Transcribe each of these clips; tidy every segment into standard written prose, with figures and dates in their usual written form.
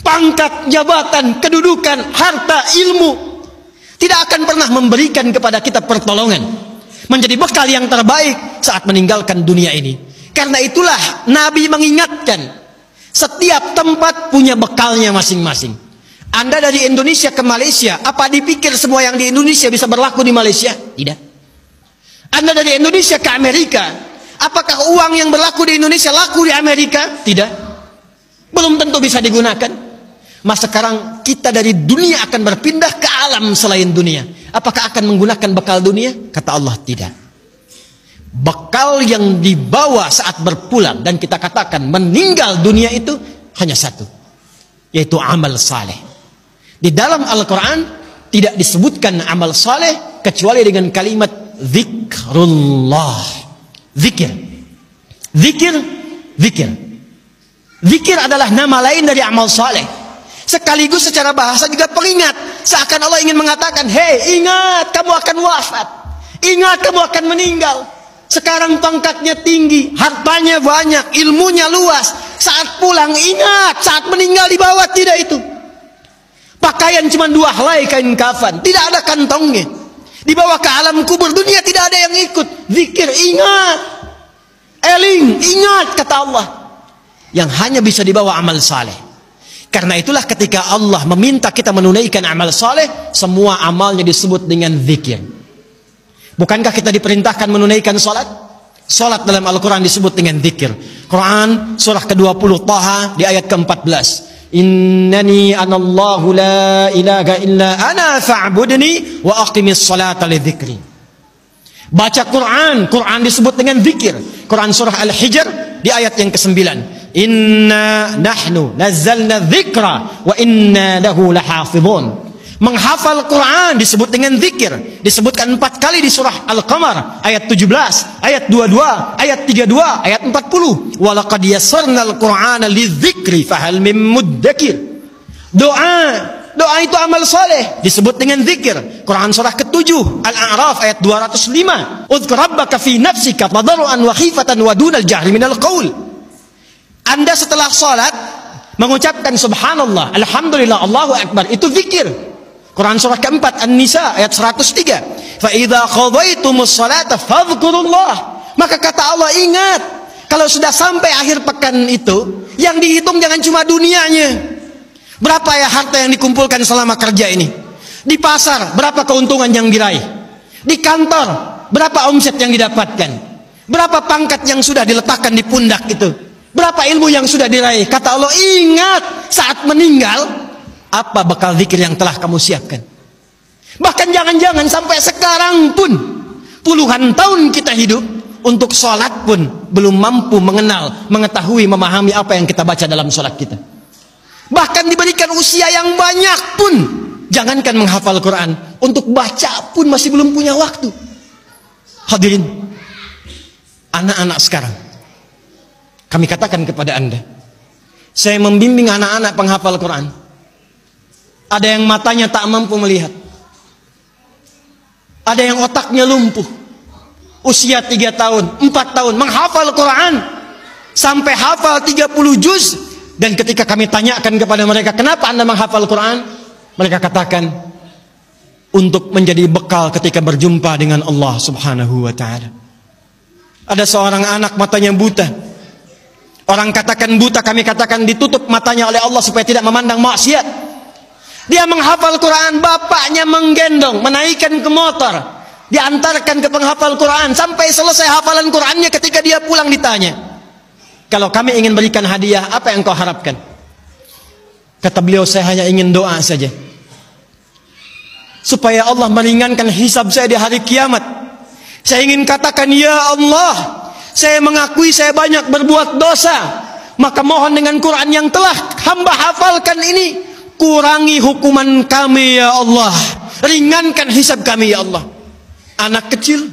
pangkat, jabatan, kedudukan, harta, ilmu, tidak akan pernah memberikan kepada kita pertolongan, menjadi bekal yang terbaik saat meninggalkan dunia ini. Karena itulah Nabi mengingatkan, setiap tempat punya bekalnya masing-masing. Anda dari Indonesia ke Malaysia, apa dipikir semua yang di Indonesia bisa berlaku di Malaysia? Tidak. Anda dari Indonesia ke Amerika, apakah uang yang berlaku di Indonesia laku di Amerika? Tidak. Belum tentu bisa digunakan. Mas sekarang kita dari dunia akan berpindah ke alam selain dunia. Apakah akan menggunakan bekal dunia? Kata Allah, tidak. Bekal yang dibawa saat berpulang dan kita katakan meninggal dunia itu hanya satu, yaitu amal saleh. Di dalam Al-Quran tidak disebutkan amal saleh kecuali dengan kalimat zikrullah. Zikir. Zikir. Zikir. Zikir adalah nama lain dari amal saleh. Sekaligus secara bahasa juga pengingat. Seakan Allah ingin mengatakan, hei, ingat kamu akan wafat. Ingat kamu akan meninggal. Sekarang pangkatnya tinggi, hartanya banyak, ilmunya luas. Saat pulang ingat, saat meninggal dibawa tidak itu. Pakaian cuma 2 helai kain kafan, tidak ada kantongnya. Dibawa ke alam kubur, dunia tidak ada yang ikut. Zikir, ingat. Eling, ingat, kata Allah. Yang hanya bisa dibawa amal saleh. Karena itulah ketika Allah meminta kita menunaikan amal saleh, semua amalnya disebut dengan zikir. Bukankah kita diperintahkan menunaikan salat? Salat dalam Al-Quran disebut dengan zikir. Quran surah ke-20 Taha di ayat ke-14. Innani anallahu la ilaha illa ana fa'budni wa aqimis salata li dzikri. Baca Quran, Quran disebut dengan zikir. Quran surah Al-Hijr di ayat yang ke-9. Inna nahnu nazzalna dzikra wa inna lahu lahafizun. Menghafal Quran disebut dengan zikir. Disebutkan 4 kali di surah Al-Qamar ayat 17, ayat 22, ayat 32, ayat 40. Wa laqad yassarnal Qur'ana lidzikri fahal mim muddakir. Doa itu amal saleh disebut dengan zikir. Quran surah ke-7 Al-A'raf ayat 205. Udzkur rabbaka fi nafsika tadarruan wa khifatan wa dunal jahri minal qaul. Anda setelah salat mengucapkan subhanallah, alhamdulillah, Allahu akbar, itu zikir. Quran surah ke-4 An-Nisa ayat 103. Fa idza qadaytumus salata fadhkurullah. Maka kata Allah, ingat, kalau sudah sampai akhir pekan itu, yang dihitung jangan cuma dunianya. Berapa ya harta yang dikumpulkan selama kerja ini? Di pasar berapa keuntungan yang diraih? Di kantor berapa omset yang didapatkan? Berapa pangkat yang sudah diletakkan di pundak itu? Berapa ilmu yang sudah diraih? Kata Allah, ingat saat meninggal apa bekal zikir yang telah kamu siapkan. Bahkan jangan-jangan sampai sekarang pun puluhan tahun kita hidup, untuk sholat pun belum mampu mengenal, mengetahui, memahami apa yang kita baca dalam sholat kita. Bahkan diberikan usia yang banyak pun, jangankan menghafal Quran, untuk baca pun masih belum punya waktu. Hadirin, anak-anak sekarang, kami katakan kepada Anda, saya membimbing anak-anak penghafal Quran. Ada yang matanya tak mampu melihat, ada yang otaknya lumpuh. Usia 3 tahun, 4 tahun menghafal Quran sampai hafal 30 juz. Dan ketika kami tanyakan kepada mereka, kenapa Anda menghafal Quran? Mereka katakan, untuk menjadi bekal ketika berjumpa dengan Allah Subhanahu wa ta'ala. Ada seorang anak matanya buta. Orang katakan buta, kami katakan ditutup matanya oleh Allah supaya tidak memandang maksiat. Dia menghafal Quran, bapaknya menggendong, menaikkan ke motor, diantarkan ke penghafal Quran sampai selesai hafalan Qurannya. Ketika dia pulang ditanya, kalau kami ingin berikan hadiah, apa yang kau harapkan? Kata beliau, saya hanya ingin doa saja, supaya Allah meringankan hisab saya di hari kiamat. Saya ingin katakan, ya Allah, saya mengakui saya banyak berbuat dosa, maka mohon dengan Quran yang telah hamba hafalkan ini, kurangi hukuman kami ya Allah, ringankan hisab kami ya Allah. Anak kecil,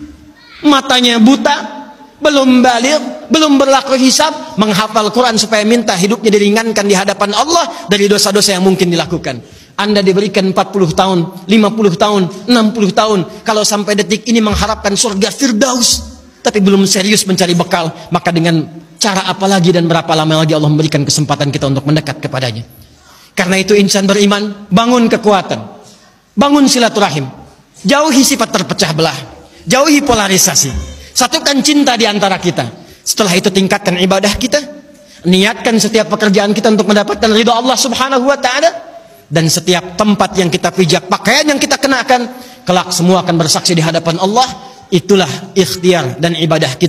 matanya buta, belum baligh, belum berlaku hisab, menghafal Quran supaya minta hidupnya diringankan di hadapan Allah dari dosa-dosa yang mungkin dilakukan. Anda diberikan 40 tahun, 50 tahun, 60 tahun, kalau sampai detik ini mengharapkan surga Firdaus, tapi belum serius mencari bekal, maka dengan cara apa lagi dan berapa lama lagi Allah memberikan kesempatan kita untuk mendekat kepadanya? Karena itu insan beriman, bangun kekuatan, bangun silaturahim, jauhi sifat terpecah belah, jauhi polarisasi, satukan cinta di antara kita. Setelah itu tingkatkan ibadah kita, niatkan setiap pekerjaan kita untuk mendapatkan ridha Allah Subhanahu wa taala, dan setiap tempat yang kita pijak, pakaian yang kita kenakan, kelak semua akan bersaksi di hadapan Allah. Itulah ikhtiar dan ibadah kita